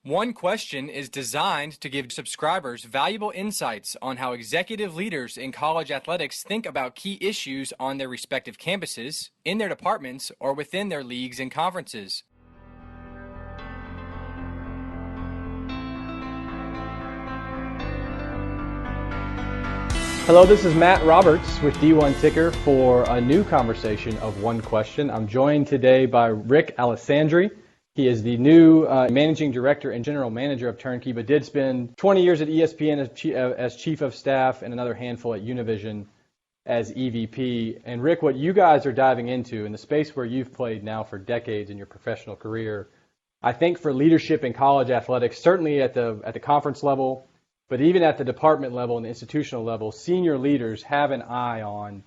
One Question is designed to give subscribers valuable insights on how executive leaders in college athletics think about key issues on their respective campuses, in their departments, or within their leagues and conferences. Hello, this is Matt Roberts with D1 Ticker for a new conversation of One Question. I'm joined today by Rick Alessandri. He is the new managing director and general manager of Turnkey, but did spend 20 years at ESPN as chief of staff and another handful at Univision as EVP. And Rick, what you guys are diving into in the space where you've played now for decades in your professional career, I think for leadership in college athletics, certainly at the conference level, but even at the department level and the institutional level, senior leaders have an eye on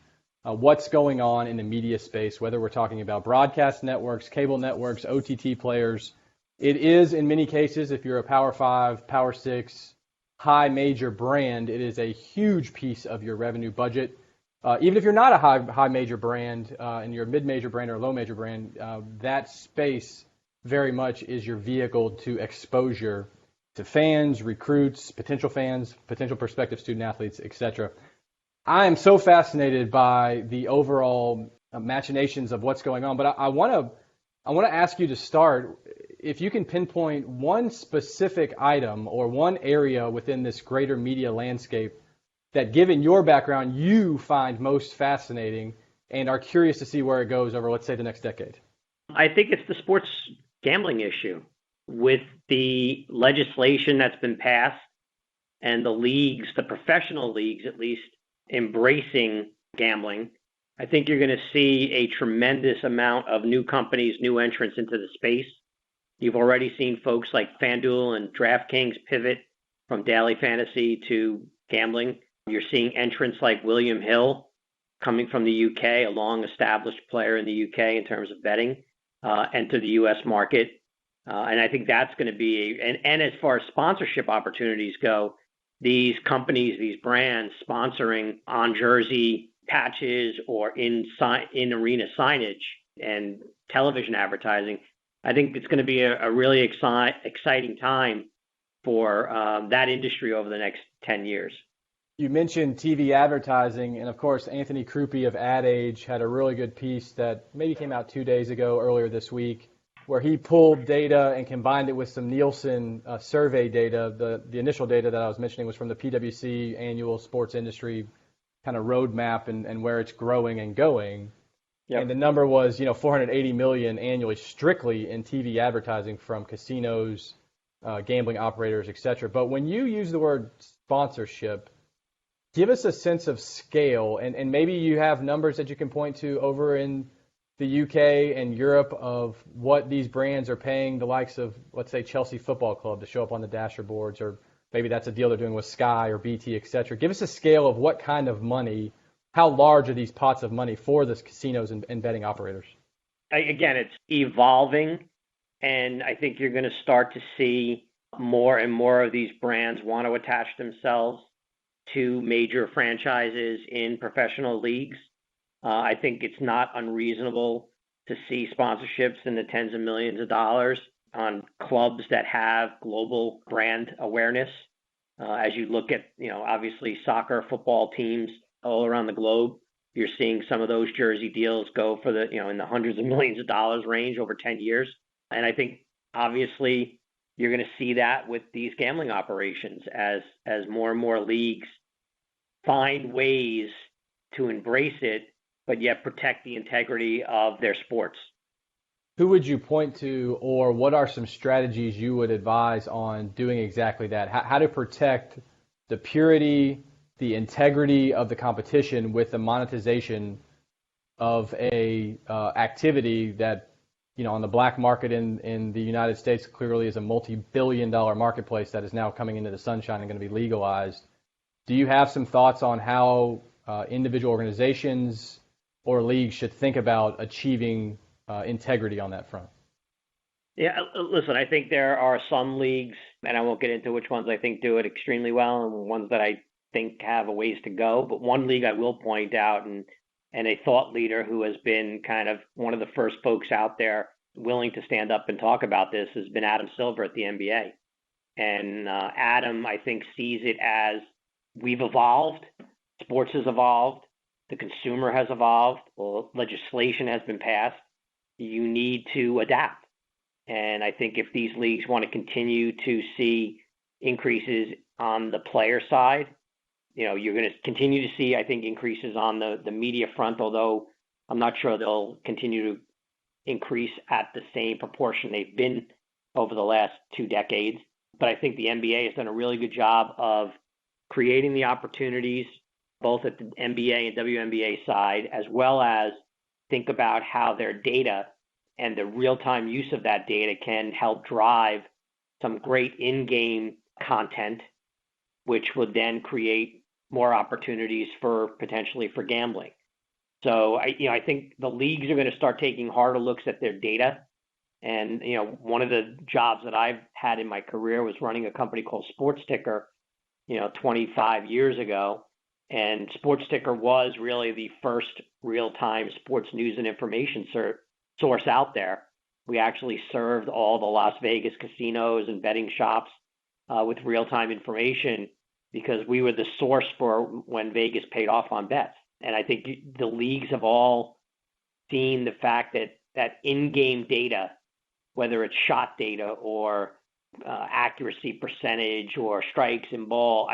what's going on in the media space, whether we're talking about broadcast networks, cable networks, OTT players. It is, in many cases, if you're a Power 5, Power 6, high major brand, it is a huge piece of your revenue budget. Even if you're not a high major brand and you're a mid-major brand or a low major brand, that space very much is your vehicle to exposure to fans, recruits, potential prospective student athletes, etc. I am so fascinated by the overall machinations of what's going on, but I want to ask you to start, if you can pinpoint one specific item or one area within this greater media landscape that, given your background, you find most fascinating and are curious to see where it goes over, let's say, the next decade. I think it's the sports gambling issue. With the legislation that's been passed and the leagues, the professional leagues at least, embracing gambling, I think you're going to see a tremendous amount of new companies, new entrants into the space. You've already seen folks like FanDuel and DraftKings pivot from daily fantasy to gambling. You're seeing entrants like William Hill coming from the UK, a long-established player in the UK in terms of betting, enter the US market. And I think that's going to be, and as far as sponsorship opportunities go, these companies, these brands sponsoring on jersey patches or in arena signage and television advertising, I think it's going to be a really exciting time for that industry over the next 10 years. You mentioned TV advertising, and of course, Anthony Krupe of Ad Age had a really good piece that maybe came out 2 days ago, earlier this week, where he pulled data and combined it with some Nielsen survey data. The initial data that I was mentioning was from the PwC annual sports industry kind of roadmap and where it's growing and going. Yep. And the number was, $480 million annually strictly in TV advertising from casinos, gambling operators, et cetera. But when you use the word sponsorship, give us a sense of scale, and maybe you have numbers that you can point to over in the UK and Europe of what these brands are paying the likes of, let's say, Chelsea Football Club to show up on the dasher boards, or maybe that's a deal they're doing with Sky or BT, et cetera. Give us a scale of what kind of money, how large are these pots of money for the casinos and betting operators? Again, it's evolving, and I think you're going to start to see more and more of these brands want to attach themselves to major franchises in professional leagues. I think it's not unreasonable to see sponsorships in the tens of millions of dollars on clubs that have global brand awareness. As you look at, obviously soccer, football teams all around the globe, you're seeing some of those jersey deals go for in the hundreds of millions of dollars range over 10 years. And I think obviously you're going to see that with these gambling operations as more and more leagues find ways to embrace it, but yet protect the integrity of their sports. Who would you point to, or what are some strategies you would advise on doing exactly that? How to protect the purity, the integrity of the competition with the monetization of a activity that, on the black market in the United States clearly is a multi-billion-dollar marketplace that is now coming into the sunshine and going to be legalized. Do you have some thoughts on how individual organizations or leagues should think about achieving integrity on that front? Yeah, listen, I think there are some leagues, and I won't get into which ones I think do it extremely well and ones that I think have a ways to go. But one league I will point out, and a thought leader who has been kind of one of the first folks out there willing to stand up and talk about this, has been Adam Silver at the NBA. And Adam, I think, sees it as we've evolved, sports has evolved, the consumer has evolved, well, legislation has been passed. You need to adapt. And I think if these leagues want to continue to see increases on the player side, you're going to continue to see, I think, increases on the media front, although I'm not sure they'll continue to increase at the same proportion they've been over the last 2 decades. But I think the NBA has done a really good job of creating the opportunities, both at the NBA and WNBA side, as well as think about how their data and the real-time use of that data can help drive some great in-game content, which would then create more opportunities potentially for gambling. So I think the leagues are going to start taking harder looks at their data. And, one of the jobs that I've had in my career was running a company called Sports Ticker, 25 years ago. And Sports Ticker was really the first real-time sports news and information source out there. We actually served all the Las Vegas casinos and betting shops with real-time information because we were the source for when Vegas paid off on bets. And I think the leagues have all seen the fact that in-game data, whether it's shot data or accuracy percentage or strikes and ball,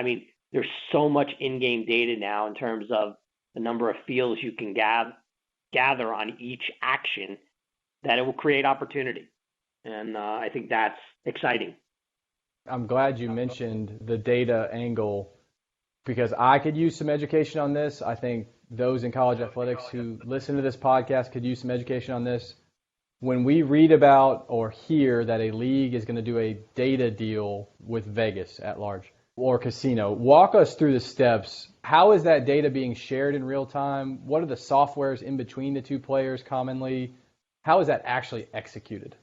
there's so much in-game data now in terms of the number of feels you can gather on each action that it will create opportunity. And I think that's exciting. I'm glad you mentioned the data angle because I could use some education on this. I think those in college athletics who listen to this podcast could use some education on this. When we read about or hear that a league is going to do a data deal with Vegas at large or casino, walk us through the steps. How is that data being shared in real time? What are the softwares in between the two players commonly? How is that actually executed?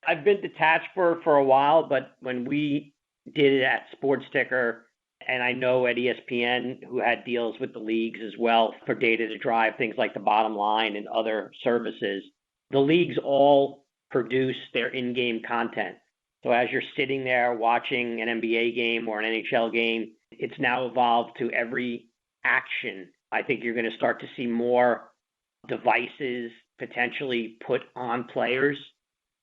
I've been detached for a while, but when we did it at Sports Ticker, and I know at ESPN who had deals with the leagues as well for data to drive things like the bottom line and other services, the leagues all produce their in-game content. So as you're sitting there watching an NBA game or an NHL game, it's now evolved to every action. I think you're going to start to see more devices potentially put on players,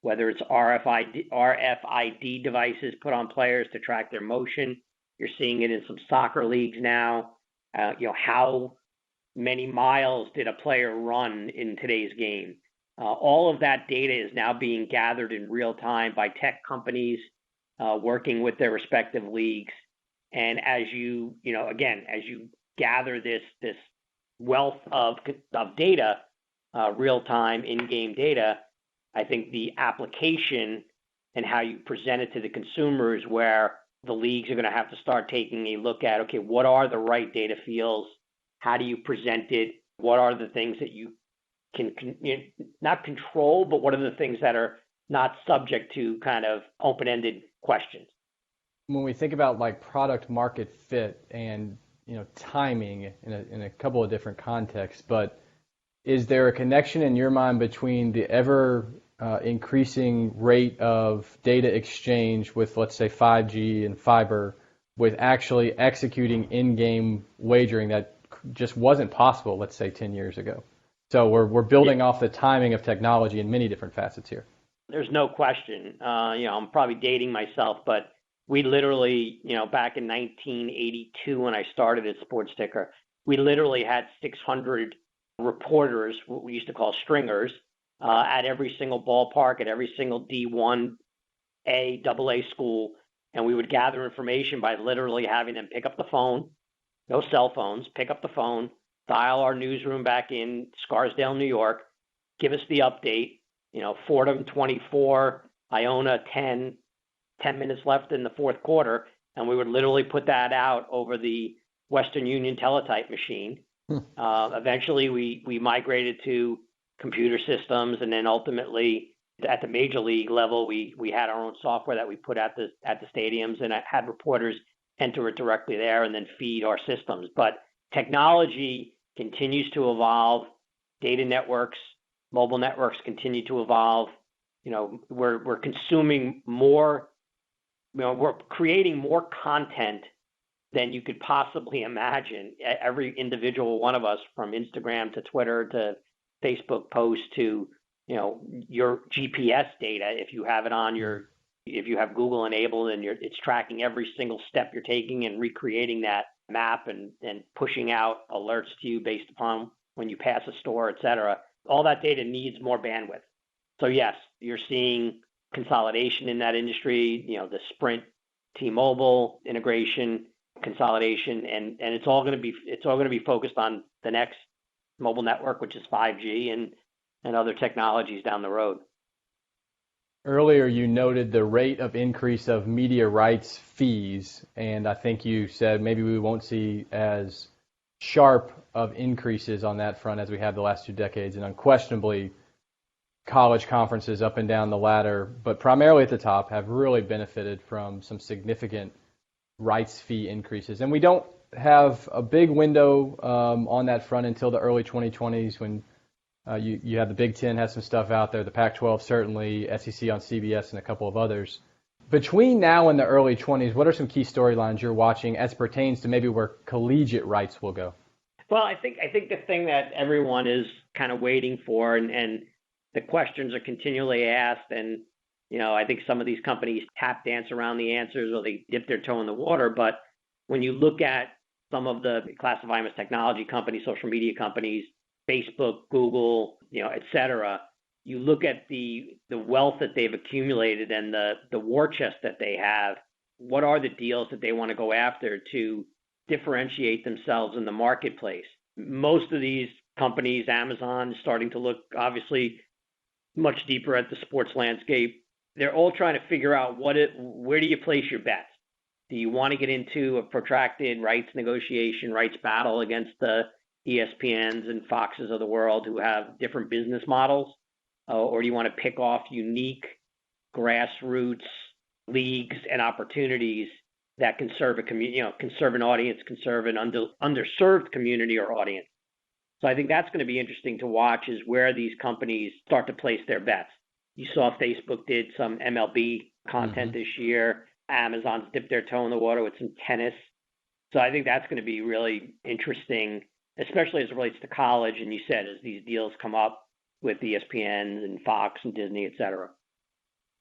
whether it's RFID devices put on players to track their motion. You're seeing it in some soccer leagues now. How many miles did a player run in today's game? All of that data is now being gathered in real time by tech companies working with their respective leagues. And as you gather this wealth of data, real time in-game data, I think the application and how you present it to the consumers where the leagues are going to have to start taking a look at, okay, what are the right data fields? How do you present it? What are the things that you can not control, but what are the things that are not subject to kind of open-ended questions? When we think about like product market fit and timing in a couple of different contexts, but is there a connection in your mind between the ever increasing rate of data exchange with, let's say, 5G and fiber with actually executing in-game wagering that just wasn't possible, let's say, 10 years ago? So we're building off the timing of technology in many different facets here. There's no question. I'm probably dating myself, but we literally, back in 1982 when I started at Sports Ticker, we literally had 600 reporters, what we used to call stringers, at every single ballpark, at every single D1, A, AA school, and we would gather information by literally having them pick up the phone, no cell phones, pick up the phone, dial our newsroom back in Scarsdale, New York, give us the update, Fordham 24, Iona 10 minutes left in the fourth quarter, and we would literally put that out over the Western Union teletype machine. Eventually, we migrated to computer systems, and then ultimately, at the major league level, we had our own software that we put at the stadiums, and I had reporters enter it directly there and then feed our systems. But technology continues to evolve. Data networks, mobile networks continue to evolve. We're consuming more we're creating more content than you could possibly imagine. Every individual one of us, from Instagram to Twitter to Facebook posts to, your GPS data, if you have it on if you have Google enabled and it's tracking every single step you're taking and recreating that map and pushing out alerts to you based upon when you pass a store, et cetera. All that data needs more bandwidth. So yes, you're seeing consolidation in that industry, the Sprint T-Mobile integration, consolidation, and it's all going to be focused on the next mobile network, which is 5G and other technologies down the road. Earlier, you noted the rate of increase of media rights fees, and I think you said maybe we won't see as sharp of increases on that front as we have the last 2 decades, and unquestionably, college conferences up and down the ladder, but primarily at the top, have really benefited from some significant rights fee increases. And we don't have a big window on that front until the early 2020s when you have the Big Ten has some stuff out there, the Pac-12 certainly, SEC on CBS, and a couple of others. Between now and the early 20s, what are some key storylines you're watching as pertains to maybe where collegiate rights will go? Well, I think the thing that everyone is kind of waiting for, and the questions are continually asked, and I think some of these companies tap dance around the answers or they dip their toe in the water. But when you look at some of the classify them as technology companies, social media companies, Facebook, Google, et cetera, you look at the wealth that they've accumulated and the war chest that they have. What are the deals that they want to go after to differentiate themselves in the marketplace? Most of these companies, Amazon is starting to look obviously much deeper at the sports landscape. They're all trying to figure out where do you place your bets? Do you want to get into a protracted rights negotiation, rights battle against the ESPNs and Foxes of the world who have different business models? Or do you want to pick off unique grassroots leagues and opportunities that can serve a community, can serve an audience, can serve an underserved community or audience? So I think that's going to be interesting to watch, is where these companies start to place their bets. You saw Facebook did some MLB content this year. Amazon's dipped their toe in the water with some tennis. So I think that's going to be really interesting, especially as it relates to college. And you said, as these deals come up with ESPN and Fox and Disney, et cetera.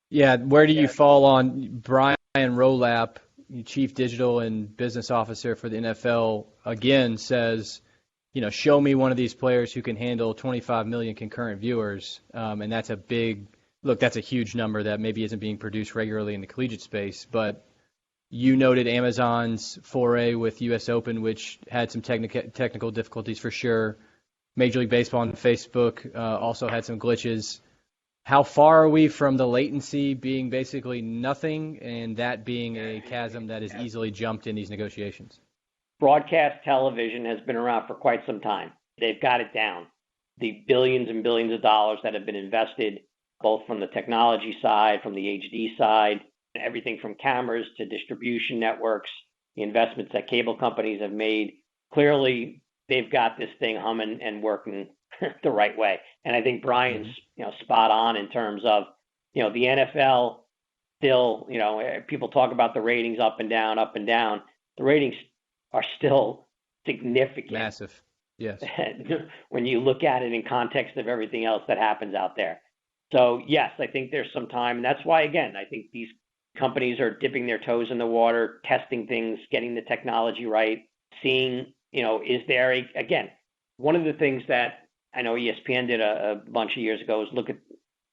Yeah, where do you fall on Brian Rolap, Chief Digital and Business Officer for the NFL, again says, show me one of these players who can handle 25 million concurrent viewers, and that's a big look. That's a huge number that maybe isn't being produced regularly in the collegiate space. But you noted Amazon's foray with U.S. Open, which had some technical difficulties for sure. Major League Baseball and Facebook also had some glitches. How far are we from the latency being basically nothing, and that being a chasm that is easily jumped in these negotiations? Broadcast television has been around for quite some time. They've got it down. The billions and billions of dollars that have been invested, both from the technology side, from the HD side, everything from cameras to distribution networks, the investments that cable companies have made, clearly they've got this thing humming and working the right way. And I think Brian's spot on in terms of, the NFL still, people talk about the ratings up and down. The ratings are still significant. Massive, yes. When you look at it in context of everything else that happens out there. So, yes, I think there's some time. And that's why, again, I think these companies are dipping their toes in the water, testing things, getting the technology right, seeing, is there again, one of the things that I know ESPN did a bunch of years ago is look at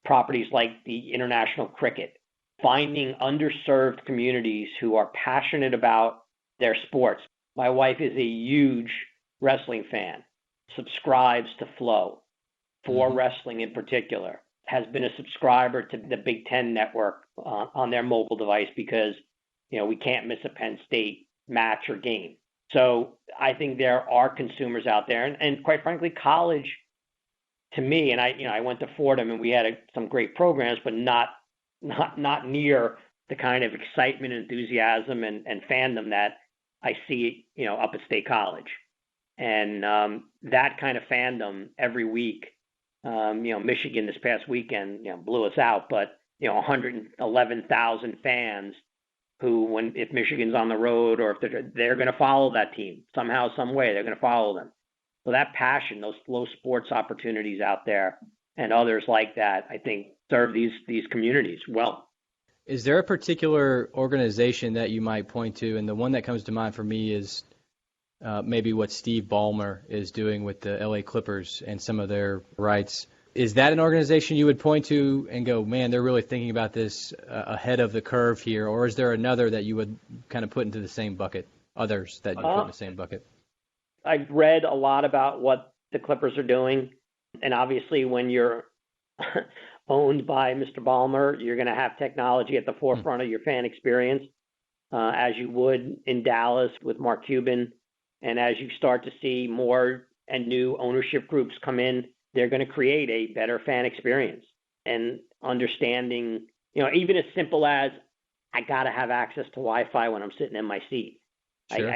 properties like the international cricket, finding underserved communities who are passionate about their sports. My wife is a huge wrestling fan, subscribes to Flow for wrestling in particular, has been a subscriber to the Big Ten network on their mobile device because, we can't miss a Penn State match or game. So I think there are consumers out there, and quite frankly, college, to me, and I went to Fordham and we had some great programs, but not near the kind of excitement, enthusiasm, and fandom that I see, up at State College. And that kind of fandom every week, Michigan this past weekend, blew us out, but 111,000 fans who, if Michigan's on the road or if they're going to follow that team somehow, some way, they're going to follow them. So that passion, those flow sports opportunities out there and others like that, I think serve these communities well. Is there a particular organization that you might point to? And the one that comes to mind for me is maybe what Steve Ballmer is doing with the LA Clippers and some of their rights. Is that an organization you would point to and go, man, they're really thinking about this ahead of the curve here? Or is there another that you would kind of put into the same bucket, others that you put in the same bucket? I've read a lot about what the Clippers are doing. And obviously when you're owned by Mr. Ballmer, you're going to have technology at the forefront of your fan experience, as you would in Dallas with Mark Cuban. And as you start to see more and new ownership groups come in, they're going to create a better fan experience. And understanding, even as simple as I got to have access to Wi-Fi when I'm sitting in my seat. Sure.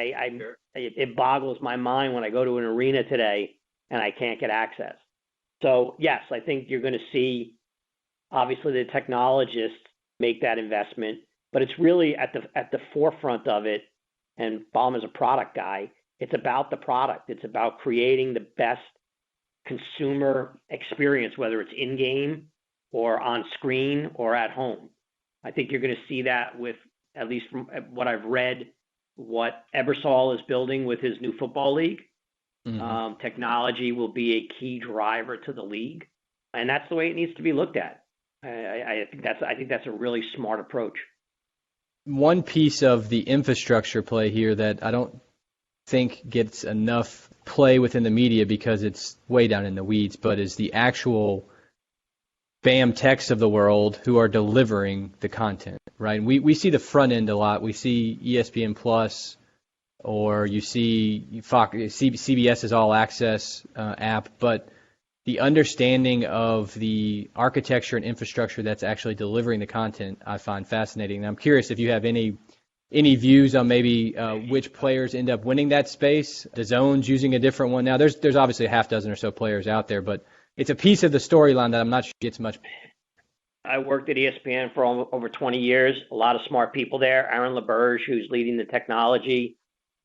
It boggles my mind when I go to an arena today and I can't get access. So yes, I think you're going to see, obviously, the technologists make that investment, but it's really at the forefront of it. And Ballmer's a product guy. It's about the product. It's about creating the best consumer experience, whether it's in game or on screen or at home. I think you're going to see that with, at least from what I've read, what Ebersol is building with his new football league. Mm-hmm. Technology will be a key driver to the league, and that's the way it needs to be looked at. I think that's a really smart approach. One piece of the infrastructure play here that I don't think gets enough play within the media because it's way down in the weeds, but is the actual BAM techs of the world who are delivering the content, right? We see the front end a lot. We see ESPN Plus, or you see CBS's All Access app, but the understanding of the architecture and infrastructure that's actually delivering the content I find fascinating. And I'm curious if you have any views on maybe which players end up winning that space. The Zone's using a different one now. There's obviously a half dozen or so players out there, but it's a piece of the storyline that I'm not sure gets much. I worked at ESPN for over 20 years. A lot of smart people there. Aaron LaBerge, who's leading the technology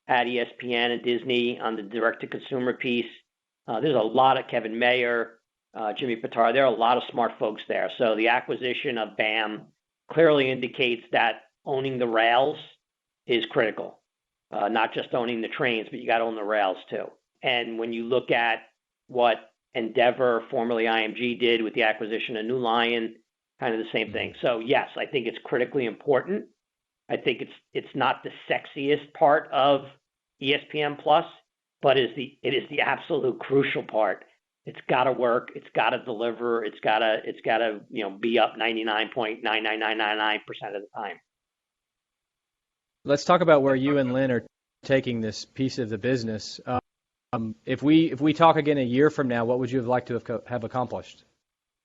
at ESPN and Disney on the direct-to-consumer piece. There's a lot of Kevin Mayer, Jimmy Pitaro. There are a lot of smart folks there. So the acquisition of BAM clearly indicates that owning the rails is critical. Not just owning the trains, but you got to own the rails too. And when you look at what Endeavor, formerly IMG, did with the acquisition of New Lion, kind of the same thing. So yes, I think it's critically important. I think it's not the sexiest part of ESPN Plus, but it is the absolute crucial part. It's got to work. It's got to deliver. It's got to be up 99.99999% of the time. Let's talk about where you and Lynn are taking this piece of the business. If we talk again a year from now, what would you have liked to have accomplished?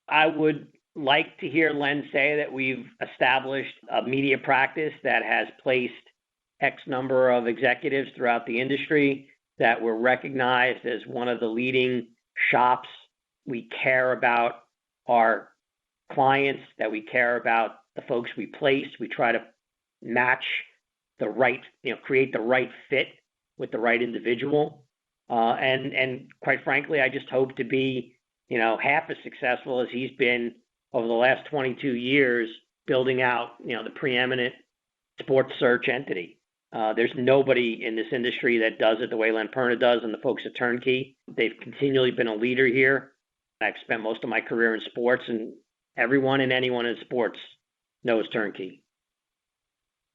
I would like to hear Len say that we've established a media practice that has placed X number of executives throughout the industry, that we're recognized as one of the leading shops. We care about our clients, that we care about the folks we place. We try to match the right, create the right fit with the right individual. And quite frankly, I just hope to be, half as successful as he's been over the last 22 years building out, the preeminent sports search entity. There's nobody in this industry that does it the way Len Perna does and the folks at Turnkey. They've continually been a leader here. I've spent most of my career in sports, and everyone and anyone in sports knows Turnkey.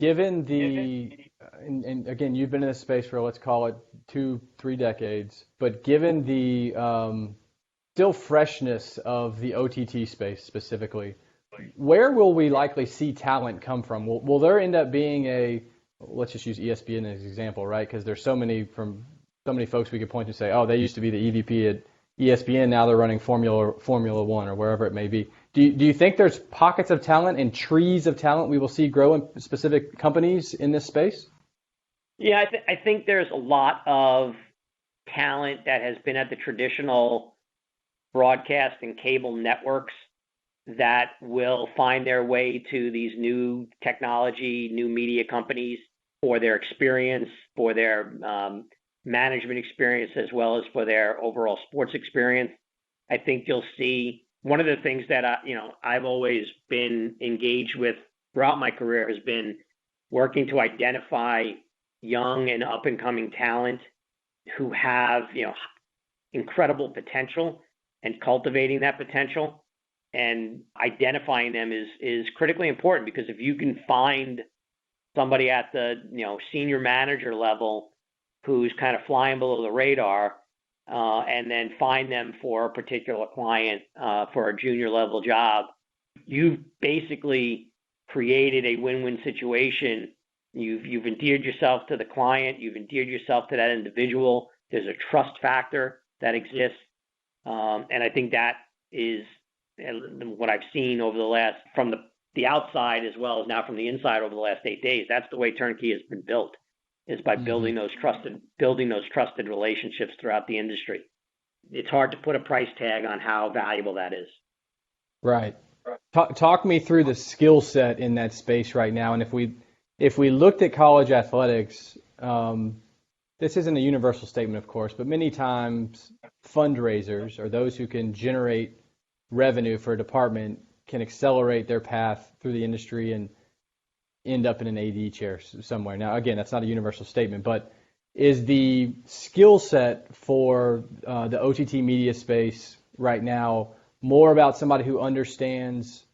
Given and again, you've been in this space for, let's call it 2-3 decades, but given the still freshness of the OTT space specifically, where will we likely see talent come from? Will there end up being let's just use ESPN as an example, right? Because there's so many folks we could point to and say, oh, they used to be the EVP at ESPN, now they're running Formula One or wherever it may be. Do you think there's pockets of talent and trees of talent we will see grow in specific companies in this space? Yeah, I think there's a lot of talent that has been at the traditional broadcast and cable networks that will find their way to these new technology, new media companies for their experience, for their management experience, as well as for their overall sports experience. I think you'll see one of the things that I've always been engaged with throughout my career has been working to identify young and up and coming talent who have incredible potential, and cultivating that potential and identifying them is critically important, because if you can find somebody at the senior manager level who's kind of flying below the radar, and then find them for a particular client for a junior level job, you've basically created a win-win situation. You've endeared yourself to the client, you've endeared yourself to that individual. There's a trust factor that exists, and I think that is what I've seen over the last, from the outside as well as now from the inside over the last 8 days. That's the way Turnkey has been built, is by building those trusted relationships throughout the industry. It's hard to put a price tag on how valuable that is. Right. Talk me through the skill set in that space right now. And if we looked at college athletics, this isn't a universal statement, of course, but many times fundraisers, or those who can generate revenue for a department, can accelerate their path through the industry and end up in an AD chair somewhere. Now, again, that's not a universal statement, but is the skill set for the OTT media space right now more about somebody who understands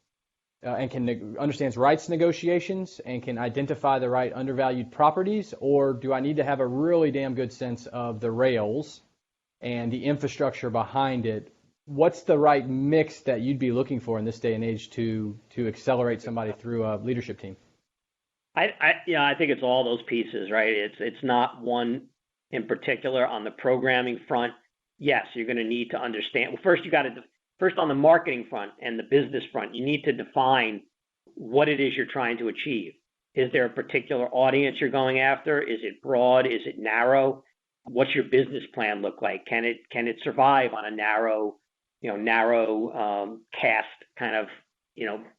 understands rights negotiations and can identify the right undervalued properties, or do I need to have a really damn good sense of the rails and the infrastructure behind it? What's the right mix that you'd be looking for in this day and age to accelerate somebody through a leadership team? I think it's all those pieces, right? It's not one in particular. On the programming front, yes, you're going to need to understand. Well, first on the marketing front and the business front, you need to define what it is you're trying to achieve. Is there a particular audience you're going after? Is it broad? Is it narrow? What's your business plan look like? Can it survive on a narrow cast kind of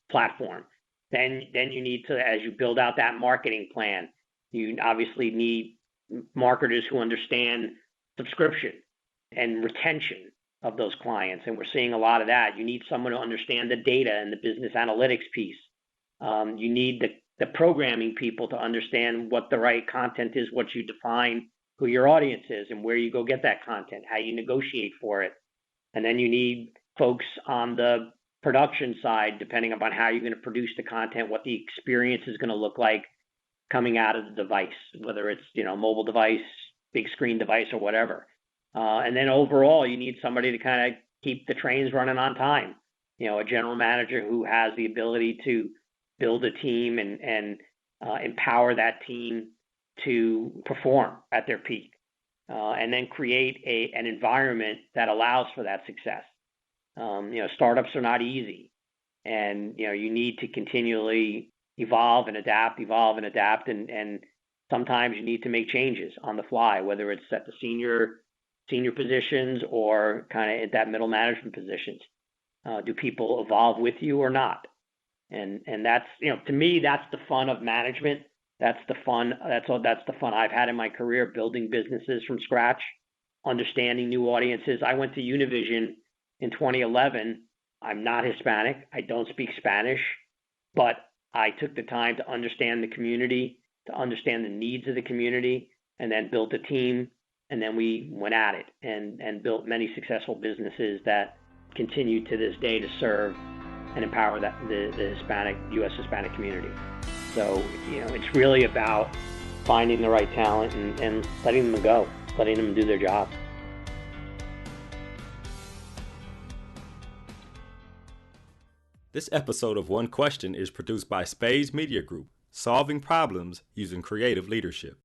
platform? Then you need to, as you build out that marketing plan, you obviously need marketers who understand subscription and retention of those clients, and we're seeing a lot of that. You need someone to understand the data and the business analytics piece. You need the programming people to understand what the right content is, what you define who your audience is, and where you go get that content, how you negotiate for it. And then you need folks on the production side, depending upon how you're going to produce the content, what the experience is going to look like coming out of the device, whether it's mobile device, big screen device, or whatever. And then overall, you need somebody to kind of keep the trains running on time. A general manager who has the ability to build a team and empower that team to perform at their peak, and then create an environment that allows for that success. Startups are not easy, and you need to continually evolve and adapt, and sometimes you need to make changes on the fly, whether it's at the senior positions or kind of at that middle management positions. Do people evolve with you or not? And that's to me, that's the fun of management. That's the fun I've had in my career, building businesses from scratch, understanding new audiences. I went to Univision in 2011. I'm not Hispanic. I don't speak Spanish, but I took the time to understand the community, to understand the needs of the community, and then built a team. And then we went at it and built many successful businesses that continue to this day to serve and empower the U.S. Hispanic community. So, it's really about finding the right talent and letting them go, letting them do their job. This episode of One Question is produced by Spades Media Group, solving problems using creative leadership.